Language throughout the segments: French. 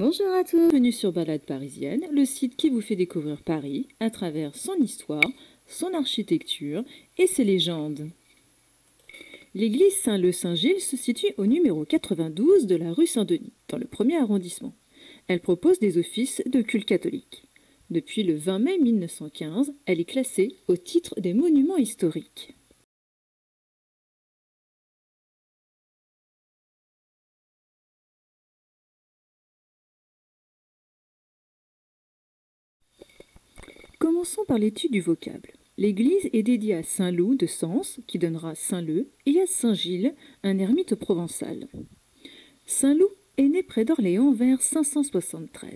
Bonjour à tous, bienvenue sur Balade Parisienne, le site qui vous fait découvrir Paris à travers son histoire, son architecture et ses légendes. L'église Saint-Leu-Saint-Gilles se situe au numéro 92 de la rue Saint-Denis, dans le 1er arrondissement. Elle propose des offices de culte catholique. Depuis le 20 mai 1915, elle est classée au titre des monuments historiques. Commençons par l'étude du vocable. L'église est dédiée à Saint Loup de Sens, qui donnera Saint-Leu, et à Saint Gilles, un ermite provençal. Saint Loup est né près d'Orléans vers 573.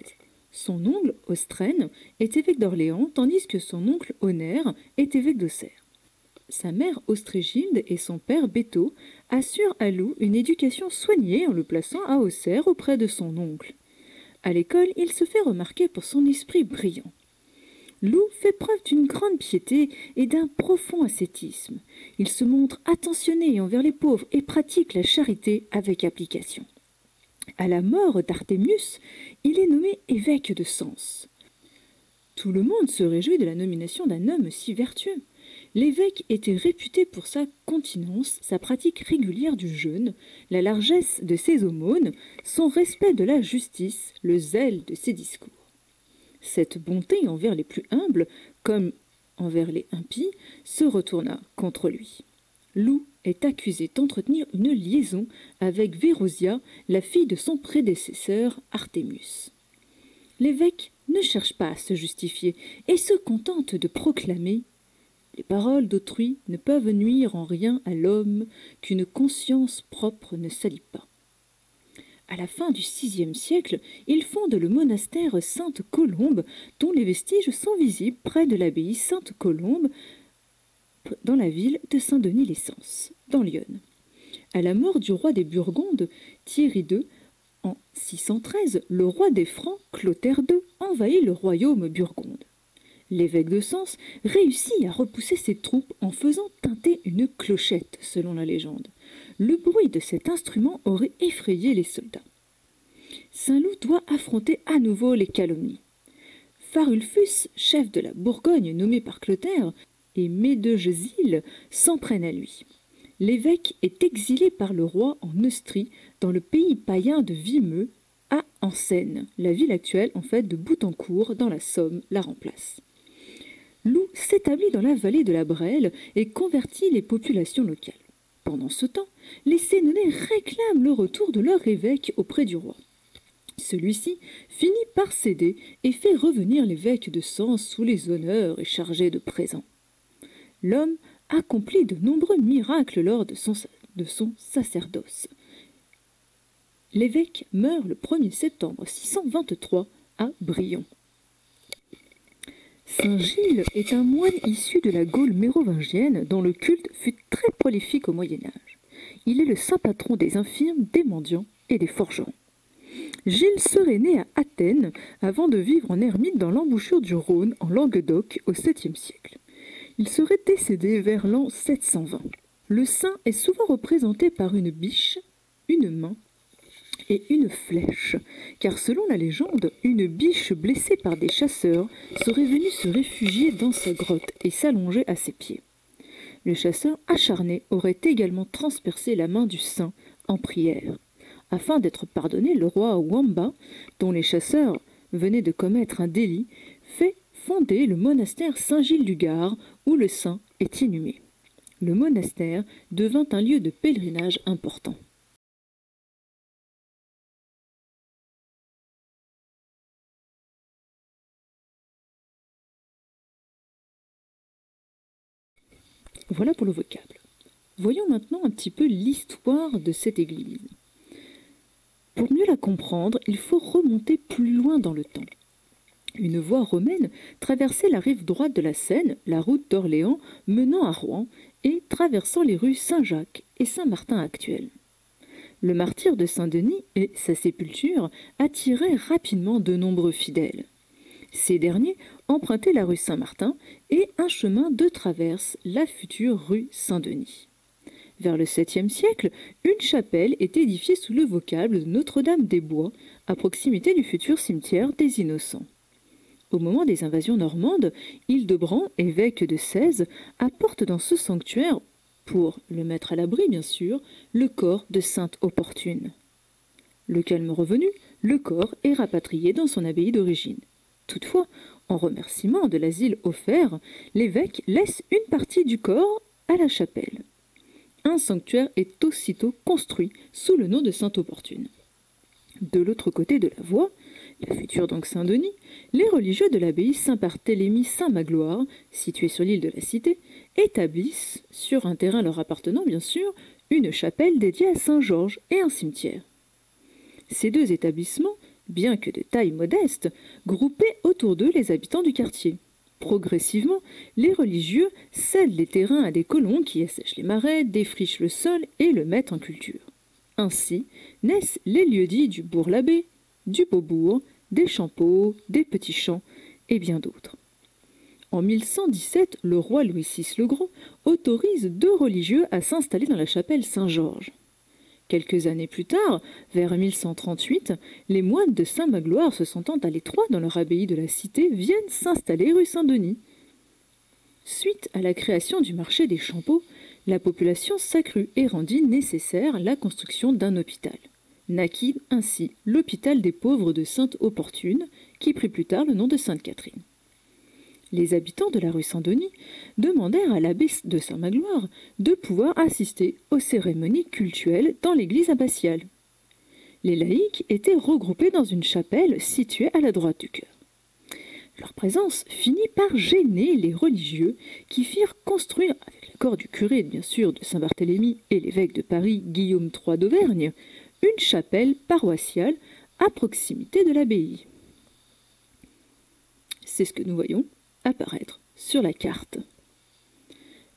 Son oncle, Austraine, est évêque d'Orléans, tandis que son oncle, Honère, est évêque d'Auxerre. Sa mère, Austrégilde, et son père, Bétho, assurent à Loup une éducation soignée en le plaçant à Auxerre auprès de son oncle. À l'école, il se fait remarquer pour son esprit brillant. Loup fait preuve d'une grande piété et d'un profond ascétisme. Il se montre attentionné envers les pauvres et pratique la charité avec application. À la mort d'Artémius, il est nommé évêque de Sens. Tout le monde se réjouit de la nomination d'un homme si vertueux. L'évêque était réputé pour sa continence, sa pratique régulière du jeûne, la largesse de ses aumônes, son respect de la justice, le zèle de ses discours. Cette bonté envers les plus humbles, comme envers les impies, se retourna contre lui. Loup est accusé d'entretenir une liaison avec Vérosia, la fille de son prédécesseur Artémus. L'évêque ne cherche pas à se justifier et se contente de proclamer « Les paroles d'autrui ne peuvent nuire en rien à l'homme qu'une conscience propre ne salit pas ». À la fin du VIe siècle, il fonde le monastère Sainte-Colombe, dont les vestiges sont visibles près de l'abbaye Sainte-Colombe, dans la ville de Saint-Denis-les-Sens, dans l'Yonne. À la mort du roi des Burgondes, Thierry II, en 613, le roi des Francs, Clotaire II, envahit le royaume burgonde. L'évêque de Sens réussit à repousser ses troupes en faisant tinter une clochette, selon la légende. Le bruit de cet instrument aurait effrayé les soldats. Saint-Loup doit affronter à nouveau les calomnies. Farulfus, chef de la Bourgogne nommé par Clotaire, et Médegesile s'en prennent à lui. L'évêque est exilé par le roi en Neustrie, dans le pays païen de Vimeux, à Ancenes. La ville actuelle, en fait, de Boutancourt, dans la Somme, la remplace. Loup s'établit dans la vallée de la Brelle et convertit les populations locales. Pendant ce temps, les Sénonais réclament le retour de leur évêque auprès du roi. Celui-ci finit par céder et fait revenir l'évêque de Sens sous les honneurs et chargé de présents. L'homme accomplit de nombreux miracles lors de son sacerdoce. L'évêque meurt le 1er septembre 623 à Brion. Saint Gilles est un moine issu de la Gaule mérovingienne dont le culte fut très prolifique au Moyen-Âge. Il est le saint patron des infirmes, des mendiants et des forgerons. Gilles serait né à Athènes avant de vivre en ermite dans l'embouchure du Rhône en Languedoc au 7e siècle. Il serait décédé vers l'an 720. Le saint est souvent représenté par une biche, une main et une flèche, car selon la légende, une biche blessée par des chasseurs serait venue se réfugier dans sa grotte et s'allonger à ses pieds. Le chasseur acharné aurait également transpercé la main du saint en prière. Afin d'être pardonné, le roi Wamba, dont les chasseurs venaient de commettre un délit, fait fonder le monastère Saint-Gilles-du-Gard, où le saint est inhumé. Le monastère devint un lieu de pèlerinage important. Voilà pour le vocable. Voyons maintenant un petit peu l'histoire de cette église. Pour mieux la comprendre, il faut remonter plus loin dans le temps. Une voie romaine traversait la rive droite de la Seine, la route d'Orléans menant à Rouen et traversant les rues Saint-Jacques et Saint-Martin actuelles. Le martyre de Saint-Denis et sa sépulture attiraient rapidement de nombreux fidèles. Ces derniers empruntaient la rue Saint-Martin et un chemin de traverse, la future rue Saint-Denis. Vers le 7e siècle, une chapelle est édifiée sous le vocable de Notre-Dame-des-Bois, à proximité du futur cimetière des Innocents. Au moment des invasions normandes, Hildebrand, évêque de Cèze, apporte dans ce sanctuaire, pour le mettre à l'abri bien sûr, le corps de sainte Opportune. Le calme revenu, le corps est rapatrié dans son abbaye d'origine. Toutefois, en remerciement de l'asile offert, l'évêque laisse une partie du corps à la chapelle. Un sanctuaire est aussitôt construit sous le nom de Sainte Opportune. De l'autre côté de la voie, la future donc Saint-Denis, les religieux de l'abbaye Saint-Barthélemy-Saint-Magloire, située sur l'île de la Cité, établissent, sur un terrain leur appartenant bien sûr, une chapelle dédiée à Saint-Georges et un cimetière. Ces deux établissements, bien que de taille modeste, groupaient autour d'eux les habitants du quartier. Progressivement, les religieux cèdent les terrains à des colons qui assèchent les marais, défrichent le sol et le mettent en culture. Ainsi naissent les lieux-dits du Bourg-l'Abbé, du Beaubourg, des Champeaux, des Petits Champs et bien d'autres. En 1117, le roi Louis VI le Gros autorise 2 religieux à s'installer dans la chapelle Saint-Georges. Quelques années plus tard, vers 1138, les moines de Saint-Magloire se sentant à l'étroit dans leur abbaye de la Cité viennent s'installer rue Saint-Denis. Suite à la création du marché des Champeaux, la population s'accrut et rendit nécessaire la construction d'un hôpital. Naquit ainsi l'hôpital des pauvres de Sainte-Opportune, qui prit plus tard le nom de Sainte-Catherine. Les habitants de la rue Saint-Denis demandèrent à l'abbé de Saint-Magloire de pouvoir assister aux cérémonies cultuelles dans l'église abbatiale. Les laïcs étaient regroupés dans une chapelle située à la droite du chœur. Leur présence finit par gêner les religieux qui firent construire, avec l'accord du curé bien sûr de Saint-Barthélemy et l'évêque de Paris Guillaume III d'Auvergne, une chapelle paroissiale à proximité de l'abbaye. C'est ce que nous voyons apparaître sur la carte.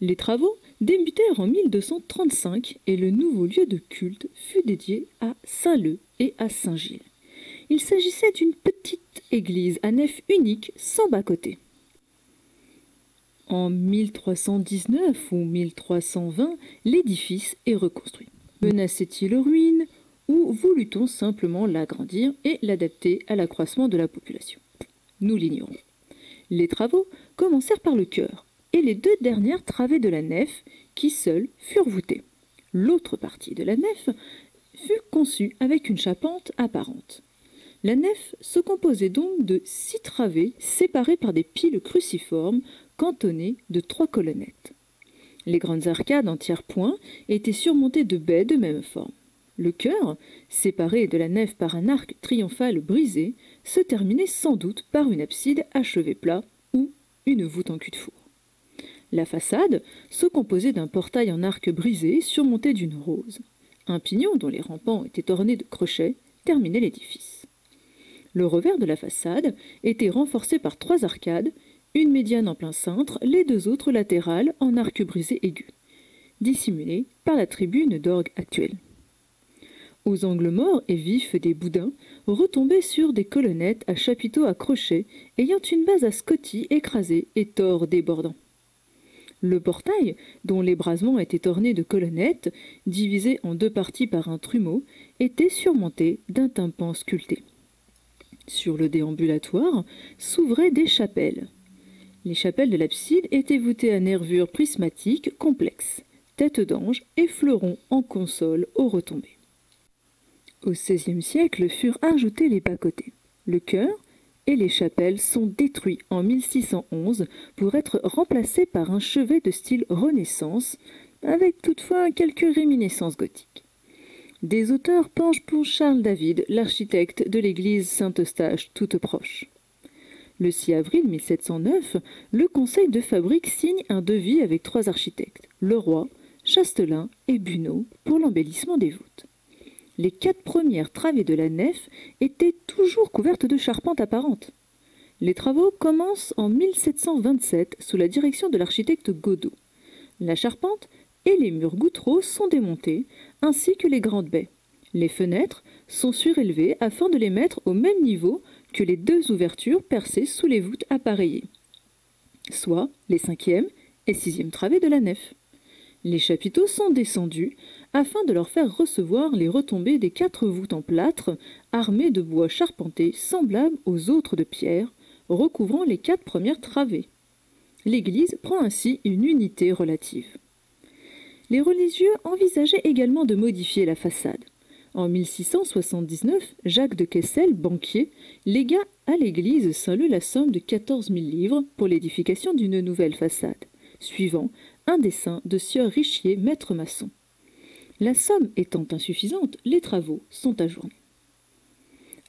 Les travaux débutèrent en 1235 et le nouveau lieu de culte fut dédié à Saint-Leu et à Saint-Gilles. Il s'agissait d'une petite église à nef unique sans bas-côté. En 1319 ou 1320, l'édifice est reconstruit. Menaçait-il ruine ou voulut-on simplement l'agrandir et l'adapter à l'accroissement de la population? Nous l'ignorons. Les travaux commencèrent par le chœur et les 2 dernières travées de la nef qui seules furent voûtées. L'autre partie de la nef fut conçue avec une charpente apparente. La nef se composait donc de 6 travées séparées par des piles cruciformes cantonnées de 3 colonnettes. Les grandes arcades en tiers-point étaient surmontées de baies de même forme. Le chœur, séparé de la nef par un arc triomphal brisé, se terminait sans doute par une abside à chevet plat ou une voûte en cul-de-four. La façade se composait d'un portail en arc brisé surmonté d'une rose. Un pignon dont les rampants étaient ornés de crochets terminait l'édifice. Le revers de la façade était renforcé par 3 arcades, une médiane en plein cintre, les 2 autres latérales en arc brisé aigu, dissimulées par la tribune d'orgue actuelle. Aux angles morts et vifs des boudins retombaient sur des colonnettes à chapiteaux à crochets ayant une base à scotie écrasée et tors débordant. Le portail, dont l'ébrasement était orné de colonnettes, divisées en 2 parties par un trumeau, était surmonté d'un tympan sculpté. Sur le déambulatoire s'ouvraient des chapelles. Les chapelles de l'abside étaient voûtées à nervures prismatiques complexes, têtes d'ange et fleurons en console aux retombées. Au XVIe siècle furent ajoutés les bas-côtés. Le chœur et les chapelles sont détruits en 1611 pour être remplacés par un chevet de style Renaissance, avec toutefois quelques réminiscences gothiques. Des auteurs penchent pour Charles David, l'architecte de l'église Saint-Eustache, toute proche. Le 6 avril 1709, le conseil de fabrique signe un devis avec 3 architectes, Leroy, Chastelain et Bunau, pour l'embellissement des voûtes. Les 4 premières travées de la nef étaient toujours couvertes de charpente apparente. Les travaux commencent en 1727 sous la direction de l'architecte Godot. La charpente et les murs gouttereaux sont démontés, ainsi que les grandes baies. Les fenêtres sont surélevées afin de les mettre au même niveau que les 2 ouvertures percées sous les voûtes appareillées, soit les 5e et 6e travées de la nef. Les chapiteaux sont descendus afin de leur faire recevoir les retombées des 4 voûtes en plâtre, armées de bois charpenté semblables aux autres de pierre, recouvrant les 4 premières travées. L'église prend ainsi une unité relative. Les religieux envisageaient également de modifier la façade. En 1679, Jacques de Kessel, banquier, légua à l'église Saint-Leu la somme de 14 000 livres pour l'édification d'une nouvelle façade, suivant un dessin de sieur Richier, maître maçon. La somme étant insuffisante, les travaux sont ajournés.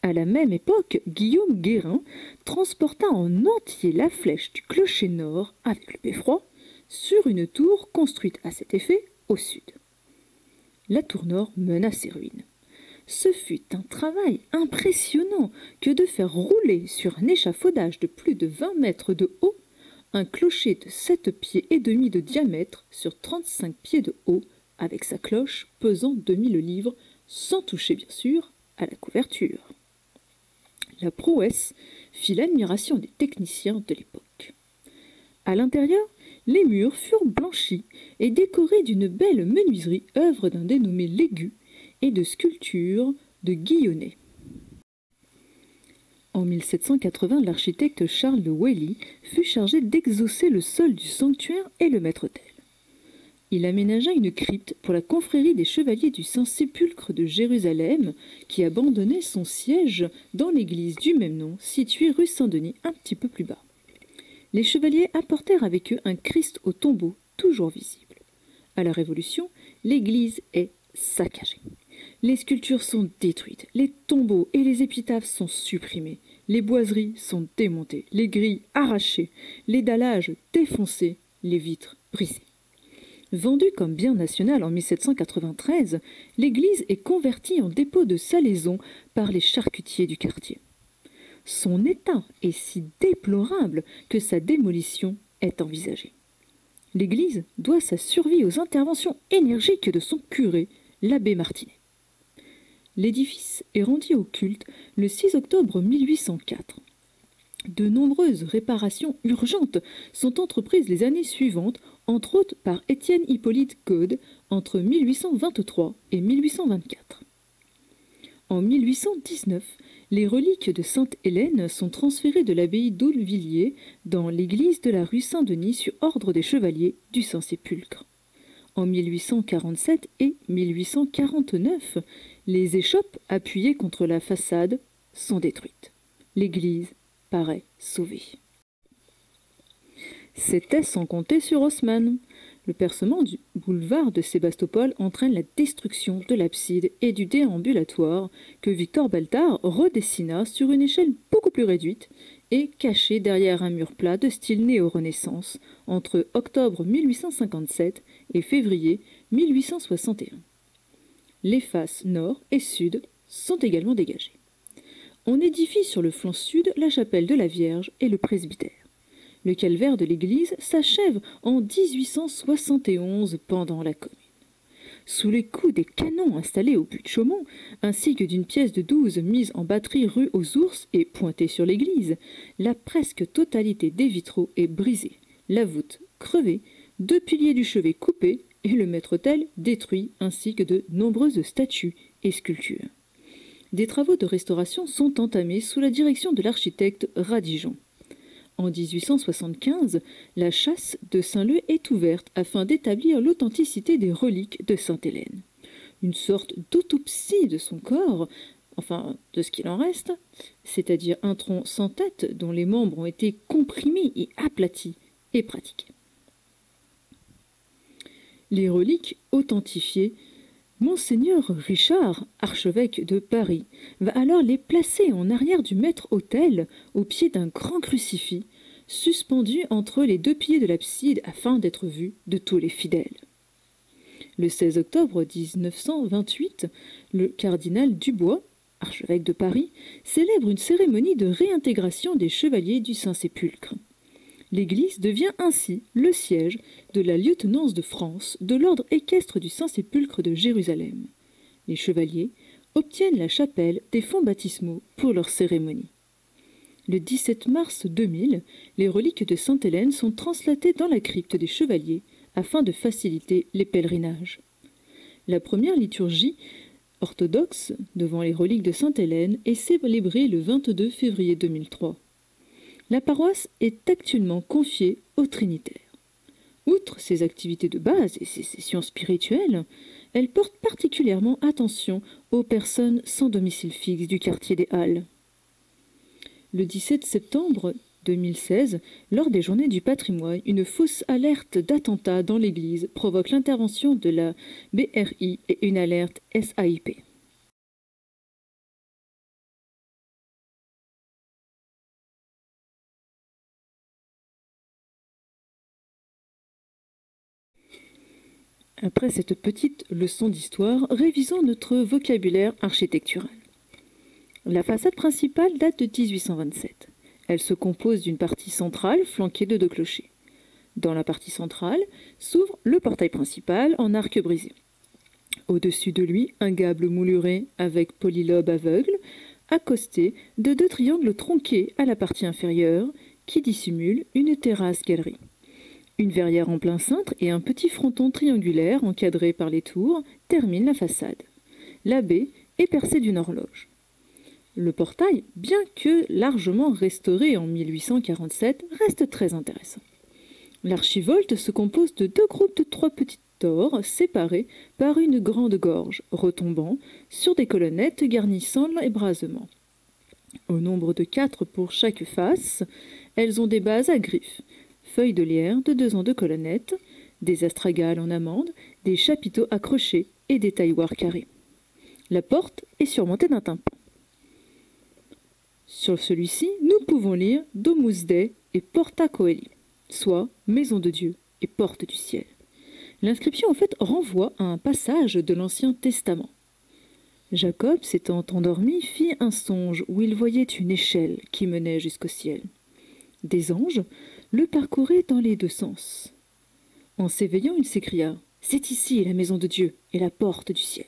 À la même époque, Guillaume Guérin transporta en entier la flèche du clocher nord avec le beffroi sur une tour construite à cet effet au sud. La tour nord mena ses ruines. Ce fut un travail impressionnant que de faire rouler sur un échafaudage de plus de 20 mètres de haut un clocher de 7 pieds et demi de diamètre sur 35 pieds de haut, avec sa cloche pesant 2000 livres, sans toucher bien sûr à la couverture. La prouesse fit l'admiration des techniciens de l'époque. À l'intérieur, les murs furent blanchis et décorés d'une belle menuiserie, œuvre d'un dénommé Légu, et de sculptures de Guillonnet. En 1780, l'architecte Charles de Wely fut chargé d'exhausser le sol du sanctuaire et le maître-autel. Il aménagea une crypte pour la confrérie des chevaliers du Saint-Sépulcre de Jérusalem, qui abandonnait son siège dans l'église du même nom, située rue Saint-Denis, un petit peu plus bas. Les chevaliers apportèrent avec eux un Christ au tombeau, toujours visible. À la Révolution, l'église est saccagée. Les sculptures sont détruites, les tombeaux et les épitaphes sont supprimés, les boiseries sont démontées, les grilles arrachées, les dallages défoncés, les vitres brisées. Vendue comme bien national en 1793, l'église est convertie en dépôt de salaison par les charcutiers du quartier. Son état est si déplorable que sa démolition est envisagée. L'église doit sa survie aux interventions énergiques de son curé, l'abbé Martinet. L'édifice est rendu au culte le 6 octobre 1804. De nombreuses réparations urgentes sont entreprises les années suivantes, entre autres par Étienne Hippolyte Gode entre 1823 et 1824. En 1819, les reliques de Sainte-Hélène sont transférées de l'abbaye d'Aulvilliers dans l'église de la rue Saint-Denis sur ordre des chevaliers du Saint-Sépulcre. En 1847 et 1849, les échoppes appuyées contre la façade sont détruites. L'église paraît sauvée. C'était sans compter sur Haussmann. Le percement du boulevard de Sébastopol entraîne la destruction de l'abside et du déambulatoire que Victor Baltard redessina sur une échelle beaucoup plus réduite et caché derrière un mur plat de style néo-renaissance entre octobre 1857 et février 1861. Les faces nord et sud sont également dégagées. On édifie sur le flanc sud la chapelle de la Vierge et le presbytère. Le calvaire de l'église s'achève en 1871 pendant la Commune. Sous les coups des canons installés au but de Chaumont, ainsi que d'une pièce de 12 mise en batterie rue aux Ours et pointée sur l'église, la presque totalité des vitraux est brisée, la voûte crevée, 2 piliers du chevet coupés et le maître-autel détruit, ainsi que de nombreuses statues et sculptures. Des travaux de restauration sont entamés sous la direction de l'architecte Radigeon. En 1875, la châsse de Saint-Leu est ouverte afin d'établir l'authenticité des reliques de Sainte-Hélène. Une sorte d'autopsie de son corps, enfin de ce qu'il en reste, c'est-à-dire un tronc sans tête dont les membres ont été comprimés et aplatis, est pratiquée. Les reliques authentifiées, Monseigneur Richard, archevêque de Paris, va alors les placer en arrière du maître-autel, au pied d'un grand crucifix, suspendu entre les 2 piliers de l'abside afin d'être vu de tous les fidèles. Le 16 octobre 1928, le cardinal Dubois, archevêque de Paris, célèbre une cérémonie de réintégration des chevaliers du Saint-Sépulcre. L'église devient ainsi le siège de la lieutenance de France de l'ordre équestre du Saint-Sépulcre de Jérusalem. Les chevaliers obtiennent la chapelle des fonts baptismaux pour leur cérémonie. Le 17 mars 2000, les reliques de Sainte-Hélène sont translatées dans la crypte des chevaliers afin de faciliter les pèlerinages. La première liturgie orthodoxe devant les reliques de Sainte-Hélène est célébrée le 22 février 2003. La paroisse est actuellement confiée aux Trinitaires. Outre ses activités de base et ses sessions spirituelles, elle porte particulièrement attention aux personnes sans domicile fixe du quartier des Halles. Le 17 septembre 2016, lors des Journées du patrimoine, une fausse alerte d'attentat dans l'église provoque l'intervention de la BRI et une alerte SAIP. Après cette petite leçon d'histoire, révisons notre vocabulaire architectural. La façade principale date de 1827. Elle se compose d'une partie centrale flanquée de 2 clochers. Dans la partie centrale s'ouvre le portail principal en arc brisé. Au-dessus de lui, un gable mouluré avec polylobe aveugle, accosté de 2 triangles tronqués à la partie inférieure qui dissimulent une terrasse-galerie. Une verrière en plein cintre et un petit fronton triangulaire encadré par les tours terminent la façade. La baie est percée d'une horloge. Le portail, bien que largement restauré en 1847, reste très intéressant. L'archivolte se compose de 2 groupes de 3 petites tores séparées par une grande gorge, retombant sur des colonnettes garnissant l'ébrasement. Au nombre de 4 pour chaque face, elles ont des bases à griffes, feuilles de lierre de 2 ans de colonnettes, des astragales en amande, des chapiteaux accrochés et des tailloirs carrés. La porte est surmontée d'un tympan. Sur celui-ci, nous pouvons lire Domus Dei et Porta Coeli, soit Maison de Dieu et Porte du ciel. L'inscription en fait renvoie à un passage de l'Ancien Testament. Jacob, s'étant endormi, fit un songe où il voyait une échelle qui menait jusqu'au ciel. Des anges le parcouraient dans les 2 sens. En s'éveillant, il s'écria « C'est ici la maison de Dieu et la porte du ciel ».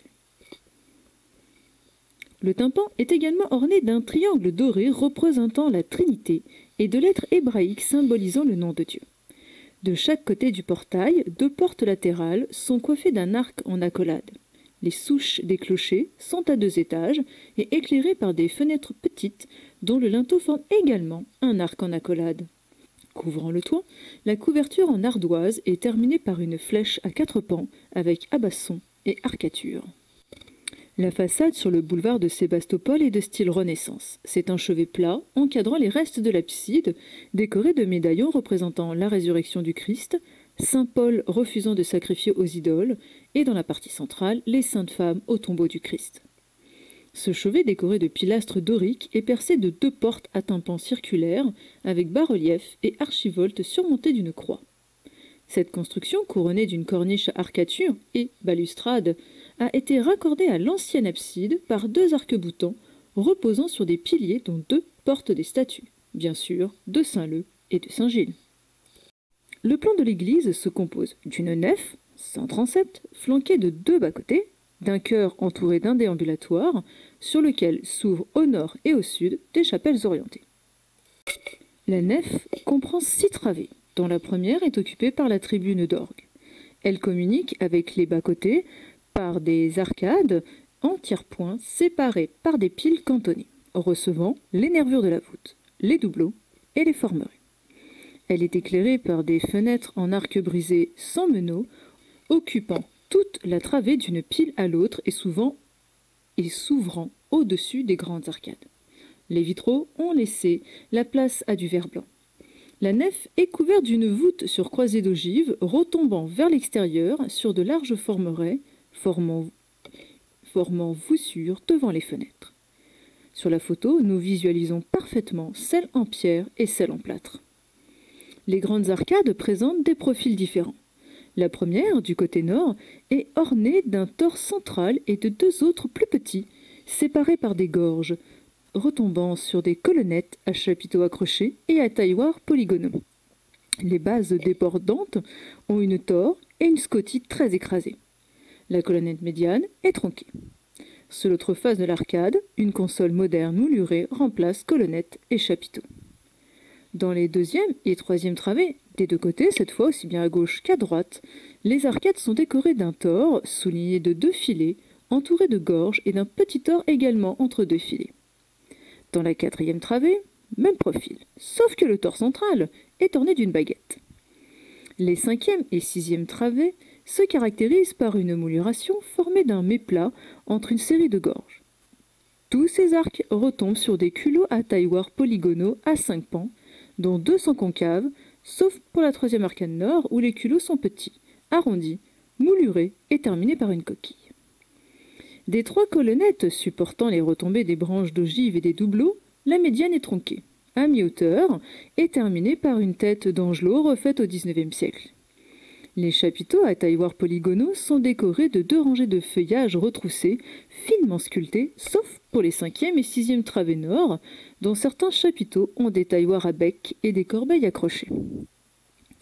Le tympan est également orné d'un triangle doré représentant la Trinité et de lettres hébraïques symbolisant le nom de Dieu. De chaque côté du portail, 2 portes latérales sont coiffées d'un arc en accolade. Les souches des clochers sont à 2 étages et éclairées par des fenêtres petites dont le linteau forme également un arc en accolade. Couvrant le toit, la couverture en ardoise est terminée par une flèche à 4 pans avec abasson et arcature. La façade sur le boulevard de Sébastopol est de style Renaissance. C'est un chevet plat encadrant les restes de l'abside, décoré de médaillons représentant la résurrection du Christ, Saint Paul refusant de sacrifier aux idoles, et dans la partie centrale, les saintes femmes au tombeau du Christ. Ce chevet décoré de pilastres doriques est percé de 2 portes à tympans circulaires, avec bas-relief et archivolte surmontée d'une croix. Cette construction, couronnée d'une corniche à arcature et balustrade, a été raccordée à l'ancienne abside par 2 arcs-boutants reposant sur des piliers dont 2 portent des statues, bien sûr de Saint-Leu et de Saint-Gilles. Le plan de l'église se compose d'une nef, sans transept, flanquée de 2 bas-côtés, d'un chœur entouré d'un déambulatoire, sur lequel s'ouvrent au nord et au sud des chapelles orientées. La nef comprend 6 travées, dont la première est occupée par la tribune d'orgue. Elle communique avec les bas-côtés par des arcades en tiers-point séparées par des piles cantonnées, recevant les nervures de la voûte, les doubleaux et les formerets. Elle est éclairée par des fenêtres en arc brisé sans meneaux, occupant toute la travée d'une pile à l'autre et s'ouvrant au-dessus des grandes arcades. Les vitraux ont laissé la place à du verre blanc. La nef est couverte d'une voûte sur croisée d'ogives retombant vers l'extérieur sur de larges formerets formant voussure devant les fenêtres. Sur la photo, nous visualisons parfaitement celle en pierre et celle en plâtre. Les grandes arcades présentent des profils différents. La première, du côté nord, est ornée d'un tore central et de 2 autres plus petits, séparés par des gorges, retombant sur des colonnettes à chapiteaux accrochés et à tailloirs polygonaux. Les bases débordantes ont une tore et une scotille très écrasée. La colonnette médiane est tronquée. Sur l'autre face de l'arcade, une console moderne moulurée remplace colonnettes et chapiteaux. Dans les deuxième et troisième travées, des deux côtés, cette fois aussi bien à gauche qu'à droite, les arcades sont décorées d'un tore souligné de 2 filets, entouré de gorges et d'un petit tore également entre 2 filets. Dans la quatrième travée, même profil, sauf que le tore central est orné d'une baguette. Les cinquième et sixième travées se caractérisent par une mouluration formée d'un méplat entre une série de gorges. Tous ces arcs retombent sur des culots à tailloirs polygonaux à 5 pans, dont 2 sont concaves, sauf pour la troisième arcade nord où les culots sont petits, arrondis, moulurés et terminés par une coquille. Des 3 colonnettes supportant les retombées des branches d'ogive et des doubleaux, la médiane est tronquée, à mi-hauteur, et terminée par une tête d'angelot refaite au XIXe siècle. Les chapiteaux à tailloirs polygonaux sont décorés de 2 rangées de feuillages retroussés, finement sculptés, sauf pour les cinquième et sixième travées nord, dont certains chapiteaux ont des tailloirs à bec et des corbeilles accrochées.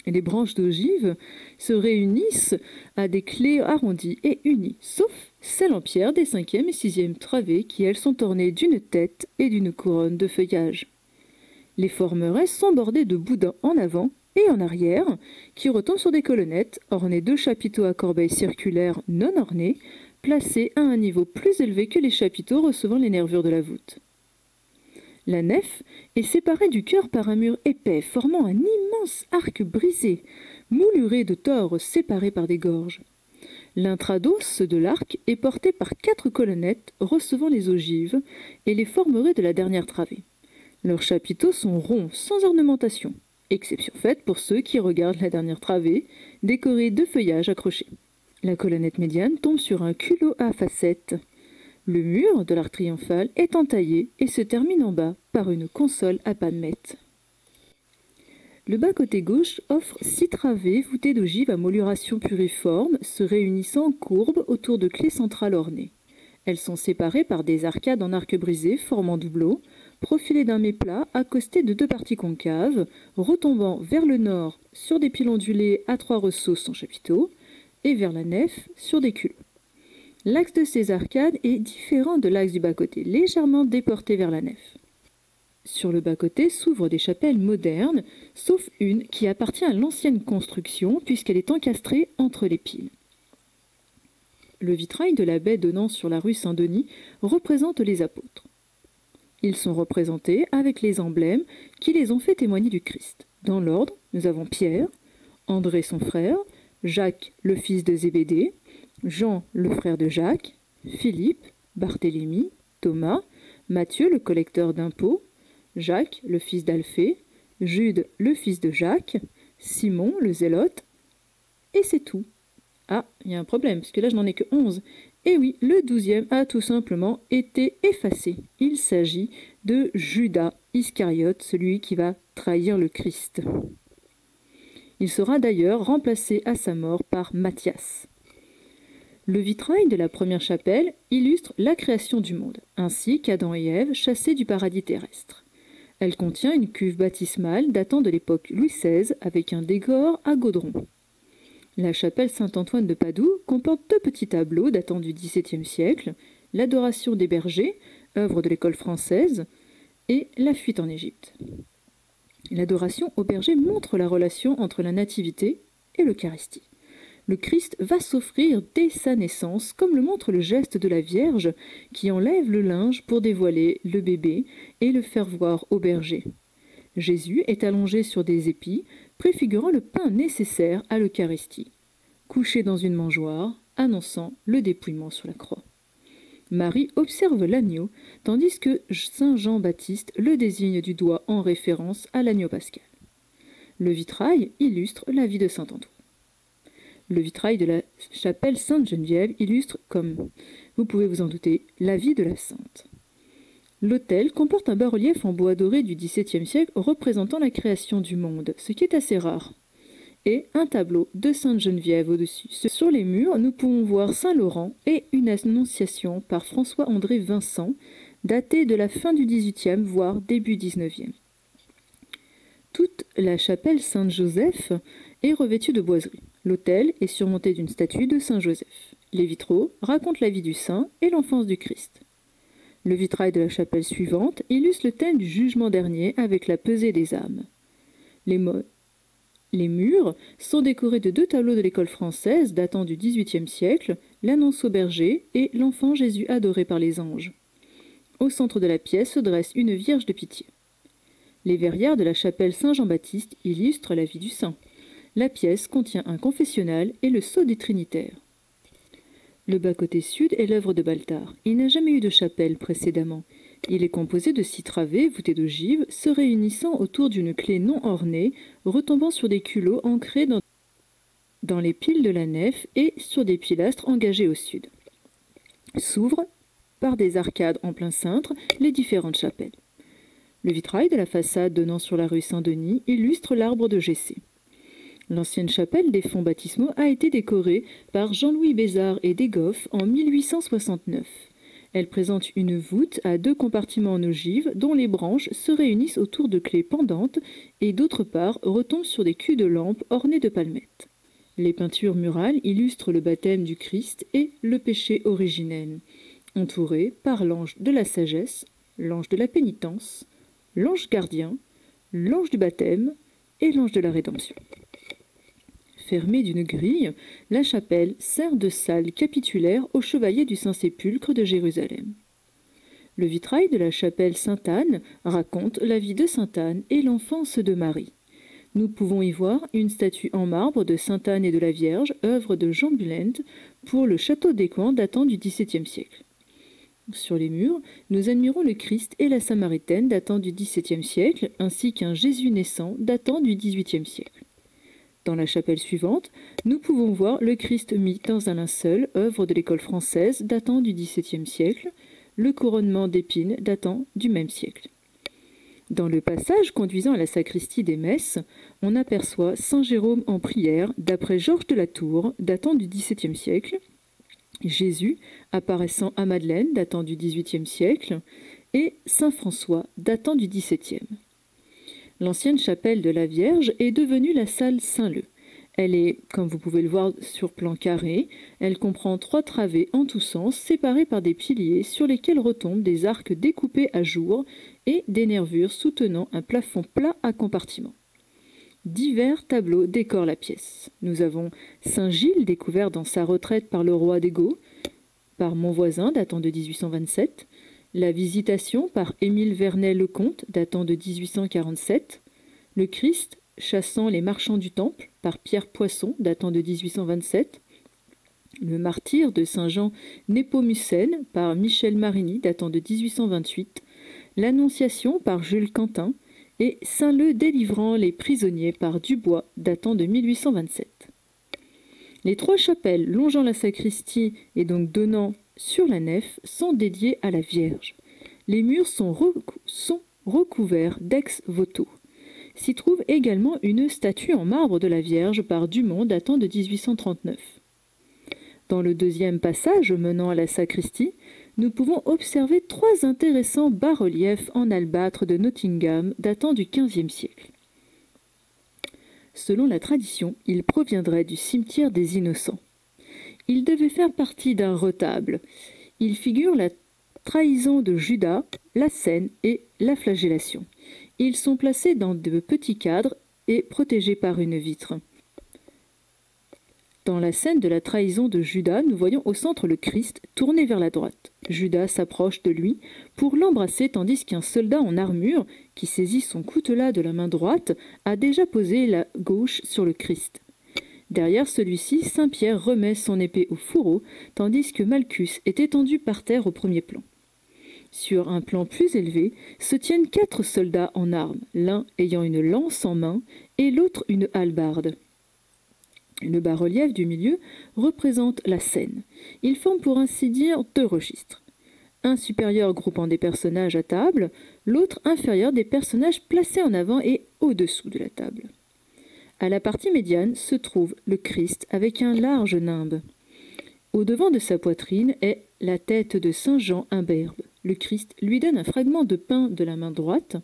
Les branches d'ogive se réunissent à des clés arrondies et unies, sauf celles en pierre des cinquième et sixième travées qui, elles, sont ornées d'une tête et d'une couronne de feuillage. Les formerets sont bordés de boudins en avant et en arrière, qui retombent sur des colonnettes ornées de chapiteaux à corbeilles circulaires non ornées, placés à un niveau plus élevé que les chapiteaux recevant les nervures de la voûte. La nef est séparée du chœur par un mur épais formant un immense arc brisé, mouluré de tores séparés par des gorges. L'intrados de l'arc est porté par 4 colonnettes recevant les ogives et les formerets de la dernière travée. Leurs chapiteaux sont ronds, sans ornementation, exception faite pour ceux qui regardent la dernière travée, décorée de feuillages accrochés. La colonnette médiane tombe sur un culot à facettes. Le mur de l'arc triomphal est entaillé et se termine en bas par une console à palmettes. Le bas-côté gauche offre 6 travées voûtées d'ogives à mouluration puriforme se réunissant en courbe autour de clés centrales ornées. Elles sont séparées par des arcades en arc brisé formant doubleau, profilées d'un méplat accosté de 2 parties concaves, retombant vers le nord sur des piles ondulées à 3 ressos sans chapiteaux, et vers la nef sur des culots. L'axe de ces arcades est différent de l'axe du bas-côté, légèrement déporté vers la nef. Sur le bas-côté s'ouvrent des chapelles modernes, sauf une qui appartient à l'ancienne construction puisqu'elle est encastrée entre les piles. Le vitrail de la baie donnant sur la rue Saint-Denis représente les apôtres. Ils sont représentés avec les emblèmes qui les ont fait témoigner du Christ. Dans l'ordre, nous avons Pierre, André son frère, Jacques le fils de Zébédée, Jean le frère de Jacques, Philippe, Barthélemy, Thomas, Matthieu le collecteur d'impôts, Jacques le fils d'Alphée, Jude le fils de Jacques, Simon le zélote, et c'est tout. Ah, il y a un problème, parce que là je n'en ai que 11. Et oui, le 12e a tout simplement été effacé. Il s'agit de Judas Iscariote, celui qui va trahir le Christ. Il sera d'ailleurs remplacé à sa mort par Matthias. Le vitrail de la première chapelle illustre la création du monde, ainsi qu'Adam et Ève chassés du paradis terrestre. Elle contient une cuve baptismale datant de l'époque Louis XVI avec un décor à gaudron. La chapelle Saint-Antoine de Padoue comporte 2 petits tableaux datant du XVIIe siècle, l'Adoration des bergers, œuvre de l'école française, et la fuite en Égypte. L'adoration aux bergers montre la relation entre la nativité et l'Eucharistie. Le Christ va s'offrir dès sa naissance, comme le montre le geste de la Vierge qui enlève le linge pour dévoiler le bébé et le faire voir aux bergers. Jésus est allongé sur des épis, préfigurant le pain nécessaire à l'Eucharistie, couché dans une mangeoire, annonçant le dépouillement sur la croix. Marie observe l'agneau, tandis que saint Jean-Baptiste le désigne du doigt en référence à l'agneau pascal. Le vitrail illustre la vie de saint Antoine. Le vitrail de la chapelle Sainte-Geneviève illustre, comme vous pouvez vous en douter, la vie de la sainte. L'autel comporte un bas-relief en bois doré du XVIIe siècle représentant la création du monde, ce qui est assez rare, et un tableau de Sainte-Geneviève au-dessus. Sur les murs, nous pouvons voir Saint-Laurent et une annonciation par François-André Vincent, datée de la fin du XVIIIe, voire début XIXe. Toute la chapelle Saint-Joseph est revêtue de boiseries. L'autel est surmonté d'une statue de Saint-Joseph. Les vitraux racontent la vie du saint et l'enfance du Christ. Le vitrail de la chapelle suivante illustre le thème du jugement dernier avec la pesée des âmes. Les, mo- les murs sont décorés de 2 tableaux de l'école française datant du XVIIIe siècle, l'Annonce au berger et l'Enfant Jésus adoré par les anges. Au centre de la pièce se dresse une Vierge de Pitié. Les verrières de la chapelle Saint-Jean-Baptiste illustrent la vie du saint. La pièce contient un confessionnal et le sceau des Trinitaires. Le bas-côté sud est l'œuvre de Baltard. Il n'a jamais eu de chapelle précédemment. Il est composé de 6 travées voûtées d'ogives se réunissant autour d'une clé non ornée, retombant sur des culots ancrés dans les piles de la nef et sur des pilastres engagés au sud. S'ouvrent, par des arcades en plein cintre, les différentes chapelles. Le vitrail de la façade donnant sur la rue Saint-Denis illustre l'arbre de Jessé. L'ancienne chapelle des fonds baptismaux a été décorée par Jean-Louis Bézard et Desgoff en 1869. Elle présente une voûte à 2 compartiments en ogive dont les branches se réunissent autour de clés pendantes et d'autre part retombent sur des culs de lampe ornés de palmettes. Les peintures murales illustrent le baptême du Christ et le péché originel, entourés par l'ange de la sagesse, l'ange de la pénitence, l'ange gardien, l'ange du baptême et l'ange de la rédemption. Fermée d'une grille, la chapelle sert de salle capitulaire aux chevaliers du Saint-Sépulcre de Jérusalem. Le vitrail de la chapelle Sainte-Anne raconte la vie de Sainte Anne et l'enfance de Marie. Nous pouvons y voir une statue en marbre de Sainte Anne et de la Vierge, œuvre de Jean Bulent, pour le château d'Écouen datant du XVIIe siècle. Sur les murs, nous admirons le Christ et la Samaritaine datant du XVIIe siècle, ainsi qu'un Jésus naissant datant du XVIIIe siècle. Dans la chapelle suivante, nous pouvons voir le Christ mis dans un linceul, œuvre de l'école française datant du XVIIe siècle, le couronnement d'épines datant du même siècle. Dans le passage conduisant à la sacristie des messes, on aperçoit Saint Jérôme en prière d'après Georges de la Tour datant du XVIIe siècle, Jésus apparaissant à Madeleine datant du XVIIIe siècle et Saint François datant du XVIIe. L'ancienne chapelle de la Vierge est devenue la salle Saint-Leu. Elle est, comme vous pouvez le voir sur plan carré, elle comprend 3 travées en tous sens séparées par des piliers sur lesquels retombent des arcs découpés à jour et des nervures soutenant un plafond plat à compartiments. Divers tableaux décorent la pièce. Nous avons Saint Gilles découvert dans sa retraite par le roi des Goths, par Monvoisin datant de 1827, la Visitation par Émile Vernet-Lecomte datant de 1847, le Christ chassant les marchands du Temple par Pierre Poisson datant de 1827, le Martyre de Saint-Jean Népomucène par Michel Marini datant de 1828, l'Annonciation par Jules Quentin et Saint-Leu délivrant les prisonniers par Dubois datant de 1827. Les 3 chapelles longeant la sacristie et donc donnant sur la nef sont dédiées à la Vierge. Les murs sont recouverts d'ex-voto. S'y trouve également une statue en marbre de la Vierge par Dumont datant de 1839. Dans le deuxième passage menant à la sacristie, nous pouvons observer 3 intéressants bas-reliefs en albâtre de Nottingham datant du XVe siècle. Selon la tradition, ils proviendraient du cimetière des Innocents. Ils devaient faire partie d'un retable. Ils figurent la trahison de Judas, la scène et la flagellation. Ils sont placés dans de petits cadres et protégés par une vitre. Dans la scène de la trahison de Judas, nous voyons au centre le Christ tourné vers la droite. Judas s'approche de lui pour l'embrasser tandis qu'un soldat en armure, qui saisit son coutelas de la main droite, a déjà posé la gauche sur le Christ. Derrière celui-ci, Saint Pierre remet son épée au fourreau, tandis que Malchus est étendu par terre au premier plan. Sur un plan plus élevé se tiennent 4 soldats en armes, l'un ayant une lance en main et l'autre une hallebarde. Le bas-relief du milieu représente la scène. Il forme pour ainsi dire 2 registres. Un supérieur groupant des personnages à table, l'autre inférieur des personnages placés en avant et au-dessous de la table. À la partie médiane se trouve le Christ avec un large nimbe. Au devant de sa poitrine est la tête de Saint Jean imberbe. Le Christ lui donne un fragment de pain de la main droite,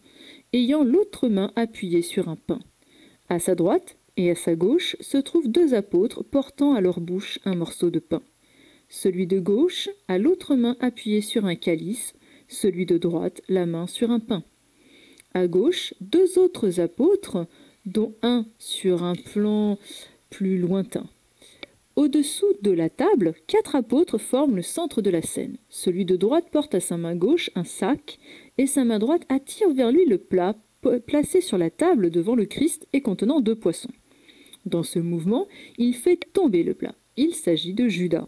ayant l'autre main appuyée sur un pain. À sa droite et à sa gauche se trouvent 2 apôtres portant à leur bouche un morceau de pain. Celui de gauche a l'autre main appuyée sur un calice, celui de droite la main sur un pain. À gauche, 2 autres apôtres dont un sur un plan plus lointain. Au-dessous de la table, 4 apôtres forment le centre de la scène. Celui de droite porte à sa main gauche un sac, et sa main droite attire vers lui le plat placé sur la table devant le Christ et contenant 2 poissons. Dans ce mouvement, il fait tomber le plat. Il s'agit de Judas.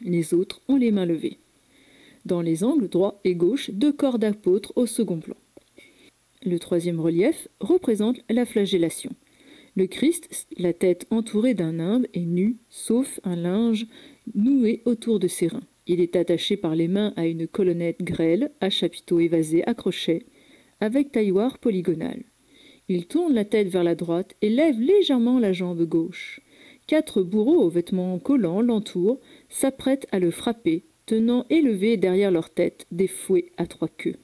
Les autres ont les mains levées. Dans les angles droit et gauche, 2 corps d'apôtres au second plan. Le troisième relief représente la flagellation. Le Christ, la tête entourée d'un nimbe, est nu, sauf un linge noué autour de ses reins. Il est attaché par les mains à une colonnette grêle, à chapiteau évasé à crochet, avec tailloir polygonal. Il tourne la tête vers la droite et lève légèrement la jambe gauche. 4 bourreaux aux vêtements collants l'entourent, s'apprêtent à le frapper, tenant élevés derrière leur tête des fouets à 3 queues.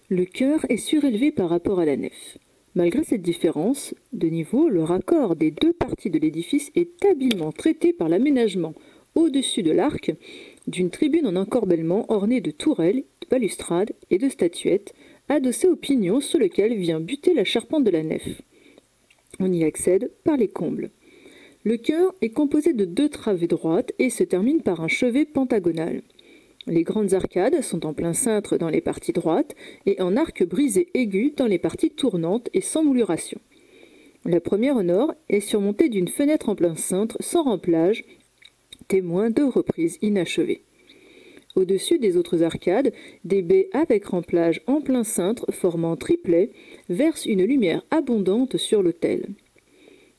Le chœur est surélevé par rapport à la nef. Malgré cette différence de niveau, le raccord des 2 parties de l'édifice est habilement traité par l'aménagement, au-dessus de l'arc, d'une tribune en encorbellement ornée de tourelles, de balustrades et de statuettes, adossée au pignon sur lequel vient buter la charpente de la nef. On y accède par les combles. Le chœur est composé de 2 travées droites et se termine par un chevet pentagonal. Les grandes arcades sont en plein cintre dans les parties droites et en arc brisé aigu dans les parties tournantes et sans mouluration. La première au nord est surmontée d'une fenêtre en plein cintre sans remplage, témoin de reprises inachevées. Au-dessus des autres arcades, des baies avec remplage en plein cintre formant triplet versent une lumière abondante sur l'autel.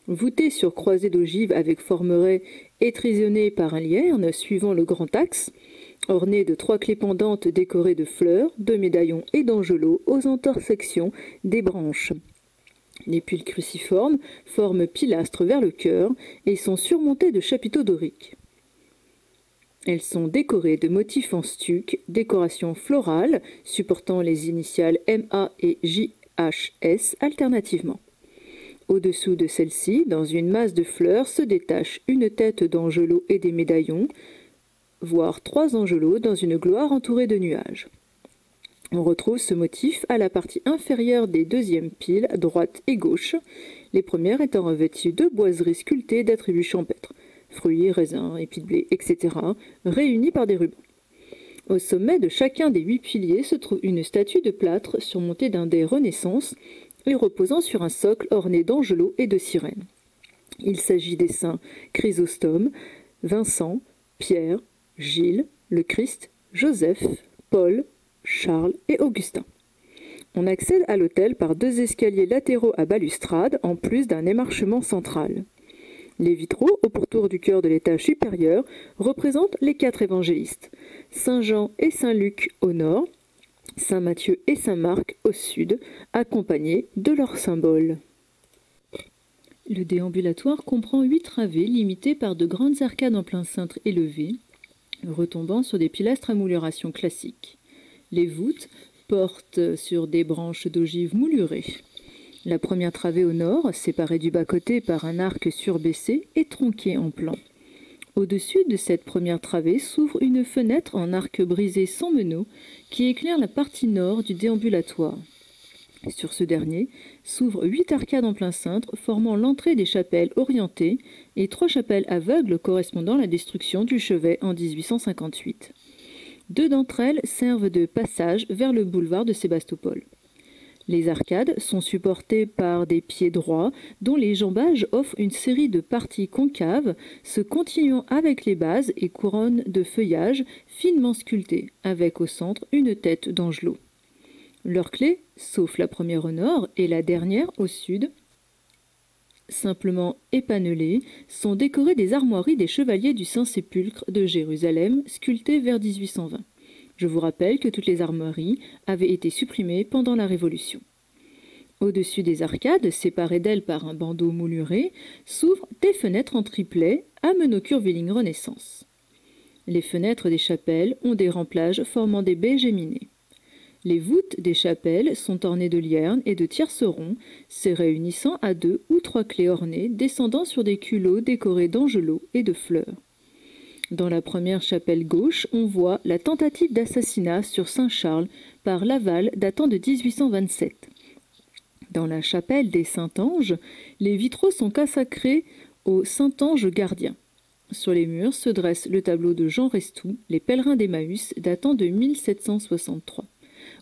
Voûté sur croisée d'ogives avec formerets étrisionnés par un lierne suivant le grand axe, orné de 3 clés pendantes décorées de fleurs, de médaillons et d'angelots aux intersections des branches. Les piles cruciformes forment pilastres vers le chœur et sont surmontées de chapiteaux doriques. Elles sont décorées de motifs en stuc, décorations florales supportant les initiales MA et JHS alternativement. Au-dessous de celle-ci, dans une masse de fleurs, se détache une tête d'angelot et des médaillons, voire 3 angelots dans une gloire entourée de nuages. On retrouve ce motif à la partie inférieure des 2e piles, droite et gauche, les premières étant revêtues de boiseries sculptées d'attributs champêtres, fruits, raisins, épis de blé, etc., réunis par des rubans. Au sommet de chacun des 8 piliers se trouve une statue de plâtre surmontée d'un dais Renaissance et reposant sur un socle orné d'angelots et de sirènes. Il s'agit des saints Chrysostome, Vincent, Pierre, Gilles, le Christ, Joseph, Paul, Charles et Augustin. On accède à l'autel par 2 escaliers latéraux à balustrade en plus d'un émarchement central. Les vitraux au pourtour du chœur de l'étage supérieur représentent les 4 évangélistes, Saint Jean et Saint Luc au nord, Saint Matthieu et Saint Marc au sud, accompagnés de leurs symboles. Le déambulatoire comprend 8 travées limitées par de grandes arcades en plein cintre élevées, retombant sur des pilastres à mouluration classique. Les voûtes portent sur des branches d'ogives moulurées. La première travée au nord, séparée du bas-côté par un arc surbaissé, est tronquée en plan. Au-dessus de cette première travée s'ouvre une fenêtre en arc brisé sans meneaux qui éclaire la partie nord du déambulatoire. Sur ce dernier s'ouvrent 8 arcades en plein cintre formant l'entrée des chapelles orientées et 3 chapelles aveugles correspondant à la destruction du chevet en 1858. 2 d'entre elles servent de passage vers le boulevard de Sébastopol. Les arcades sont supportées par des pieds droits dont les jambages offrent une série de parties concaves se continuant avec les bases et couronnes de feuillage finement sculptées, avec au centre une tête d'angelot. Leurs clés, sauf la première au nord et la dernière au sud, simplement épanelées, sont décorées des armoiries des chevaliers du Saint-Sépulcre de Jérusalem, sculptées vers 1820. Je vous rappelle que toutes les armoiries avaient été supprimées pendant la Révolution. Au-dessus des arcades, séparées d'elles par un bandeau mouluré, s'ouvrent des fenêtres en triplet à meneaux curviligne Renaissance. Les fenêtres des chapelles ont des remplages formant des baies géminées. Les voûtes des chapelles sont ornées de liernes et de tiercerons, se réunissant à 2 ou 3 clés ornées, descendant sur des culots décorés d'angelots et de fleurs. Dans la première chapelle gauche, on voit la tentative d'assassinat sur Saint-Charles par Laval datant de 1827. Dans la chapelle des Saint-Anges, les vitraux sont consacrés au Saint-Ange gardien. Sur les murs se dresse le tableau de Jean Restou, Les Pèlerins d'Emmaüs, datant de 1763.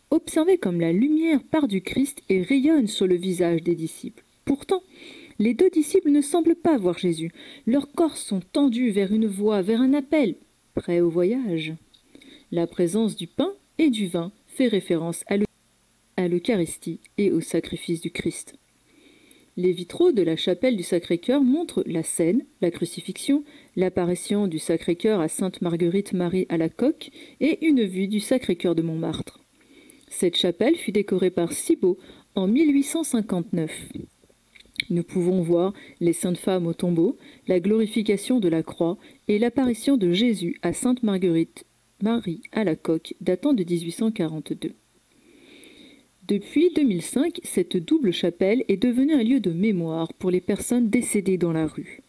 Observez comme la lumière part du Christ et rayonne sur le visage des disciples. Pourtant, les deux disciples ne semblent pas voir Jésus. Leurs corps sont tendus vers une voie, vers un appel, prêt au voyage. La présence du pain et du vin fait référence à l'Eucharistie et au sacrifice du Christ. Les vitraux de la chapelle du Sacré-Cœur montrent la scène, la crucifixion, l'apparition du Sacré-Cœur à Sainte-Marguerite-Marie à la Coque et une vue du Sacré-Cœur de Montmartre. Cette chapelle fut décorée par Cibot en 1859. Nous pouvons voir les Saintes Femmes au tombeau, la glorification de la croix et l'apparition de Jésus à Sainte-Marguerite-Marie à la Coque datant de 1842. Depuis 2005, cette double chapelle est devenue un lieu de mémoire pour les personnes décédées dans la rue.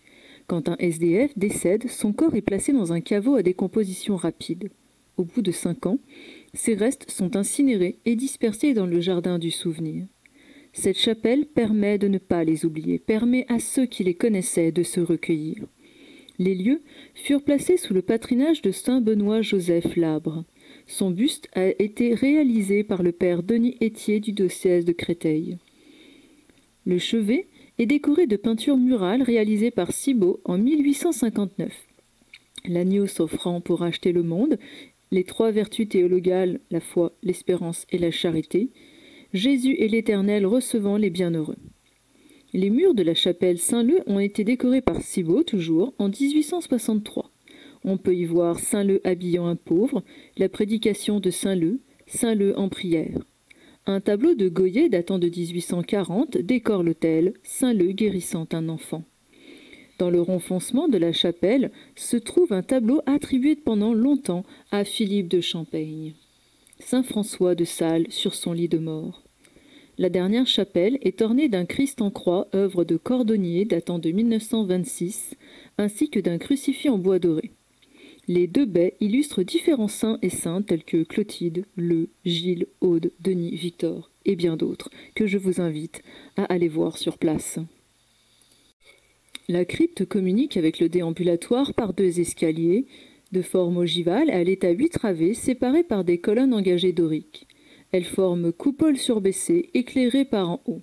Quand un SDF décède, son corps est placé dans un caveau à décomposition rapide. Au bout de 5 ans, ses restes sont incinérés et dispersés dans le jardin du souvenir. Cette chapelle permet de ne pas les oublier, permet à ceux qui les connaissaient de se recueillir. Les lieux furent placés sous le patronage de saint Benoît-Joseph Labre. Son buste a été réalisé par le père Denis Étier du diocèse de Créteil. Le chevet est décoré de peintures murales réalisées par Cibot en 1859. L'agneau s'offrant pour racheter le monde, les 3 vertus théologales, la foi, l'espérance et la charité, Jésus et l'Éternel recevant les bienheureux. Les murs de la chapelle Saint-Leu ont été décorés par Cibot, toujours, en 1863. On peut y voir Saint-Leu habillant un pauvre, la prédication de Saint-Leu en prière. Un tableau de Goyer datant de 1840 décore l'autel Saint-Leu guérissant un enfant. Dans le renfoncement de la chapelle se trouve un tableau attribué pendant longtemps à Philippe de Champaigne. Saint François de Sales sur son lit de mort. La dernière chapelle est ornée d'un Christ en croix, œuvre de cordonnier datant de 1926, ainsi que d'un crucifix en bois doré. Les 2 baies illustrent différents saints et saintes tels que Clotilde, Leu, Gilles, Aude, Denis, Victor et bien d'autres que je vous invite à aller voir sur place. La crypte communique avec le déambulatoire par 2 escaliers. De forme ogivale, elle est à 8 travées séparées par des colonnes engagées doriques. Elle forme coupole surbaissée éclairée par en haut.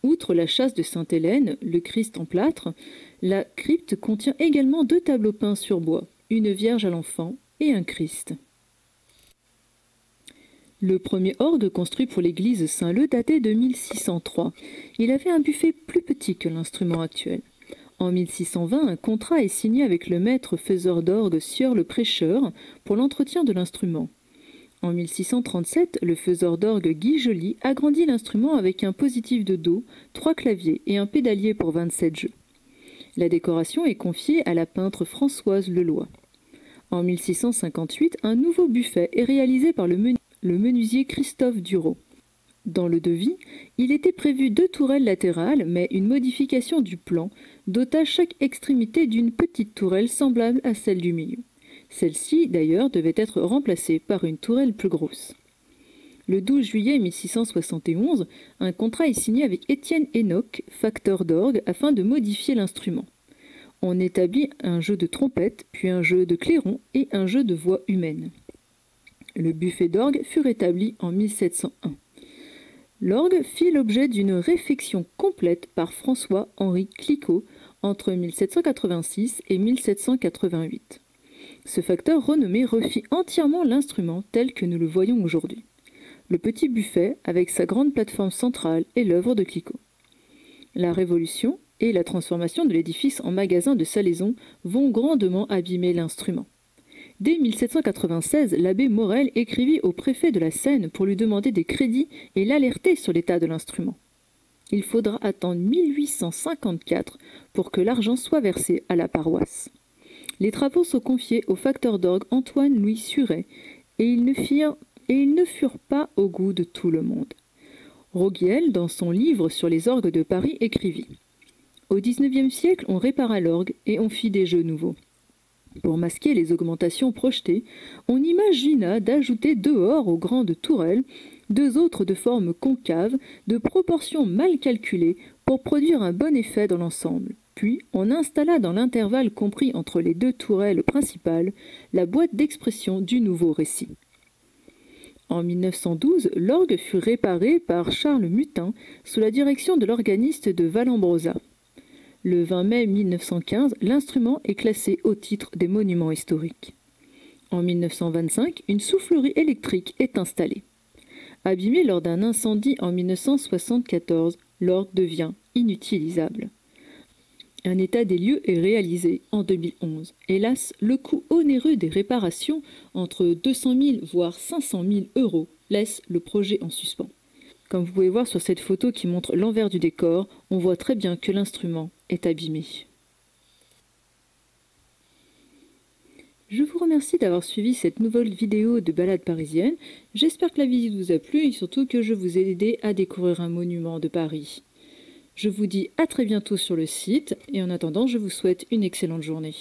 Outre la châsse de Sainte-Hélène, le Christ en plâtre, la crypte contient également 2 tableaux peints sur bois, une Vierge à l'enfant et un Christ. Le premier orgue construit pour l'église Saint-Leu datait de 1603. Il avait un buffet plus petit que l'instrument actuel. En 1620, un contrat est signé avec le maître faiseur d'orgue Sieur le Prêcheur pour l'entretien de l'instrument. En 1637, le faiseur d'orgue Guy Joly agrandit l'instrument avec un positif de do, 3 claviers et un pédalier pour 27 jeux. La décoration est confiée à la peintre Françoise Leloy. En 1658, un nouveau buffet est réalisé par le menuisier Christophe Dureau. Dans le devis, il était prévu 2 tourelles latérales, mais une modification du plan dota chaque extrémité d'une petite tourelle semblable à celle du milieu. Celle-ci, d'ailleurs, devait être remplacée par une tourelle plus grosse. Le 12 juillet 1671, un contrat est signé avec Étienne Enoch, facteur d'orgue, afin de modifier l'instrument. On établit un jeu de trompette, puis un jeu de clairon et un jeu de voix humaine. Le buffet d'orgue fut rétabli en 1701. L'orgue fit l'objet d'une réfection complète par François-Henri Clicquot entre 1786 et 1788. Ce facteur renommé refit entièrement l'instrument tel que nous le voyons aujourd'hui. Le petit buffet, avec sa grande plateforme centrale, est l'œuvre de Clicquot. La Révolution et la transformation de l'édifice en magasin de salaison vont grandement abîmer l'instrument. Dès 1796, l'abbé Morel écrivit au préfet de la Seine pour lui demander des crédits et l'alerter sur l'état de l'instrument. Il faudra attendre 1854 pour que l'argent soit versé à la paroisse. Les travaux sont confiés au facteur d'orgue Antoine-Louis Suret et ils ne furent pas au goût de tout le monde. Roguiel, dans son livre sur les orgues de Paris, écrivit « Au XIXe siècle, on répara l'orgue et on fit des jeux nouveaux. Pour masquer les augmentations projetées, on imagina d'ajouter dehors aux grandes tourelles 2 autres de forme concave, de proportions mal calculées pour produire un bon effet dans l'ensemble. Puis on installa dans l'intervalle compris entre les 2 tourelles principales la boîte d'expression du nouveau récit. En 1912, l'orgue fut réparé par Charles Mutin sous la direction de l'organiste de Vallombrosa. Le 20 mai 1915, l'instrument est classé au titre des monuments historiques. En 1925, une soufflerie électrique est installée. Abîmée lors d'un incendie en 1974, l'orgue devient inutilisable. Un état des lieux est réalisé en 2011. Hélas, le coût onéreux des réparations, entre 200 000 voire 500 000 euros, laisse le projet en suspens. Comme vous pouvez voir sur cette photo qui montre l'envers du décor, on voit très bien que l'instrument est abîmé. Je vous remercie d'avoir suivi cette nouvelle vidéo de balade parisienne. J'espère que la visite vous a plu et surtout que je vous ai aidé à découvrir un monument de Paris. Je vous dis à très bientôt sur le site et en attendant, je vous souhaite une excellente journée.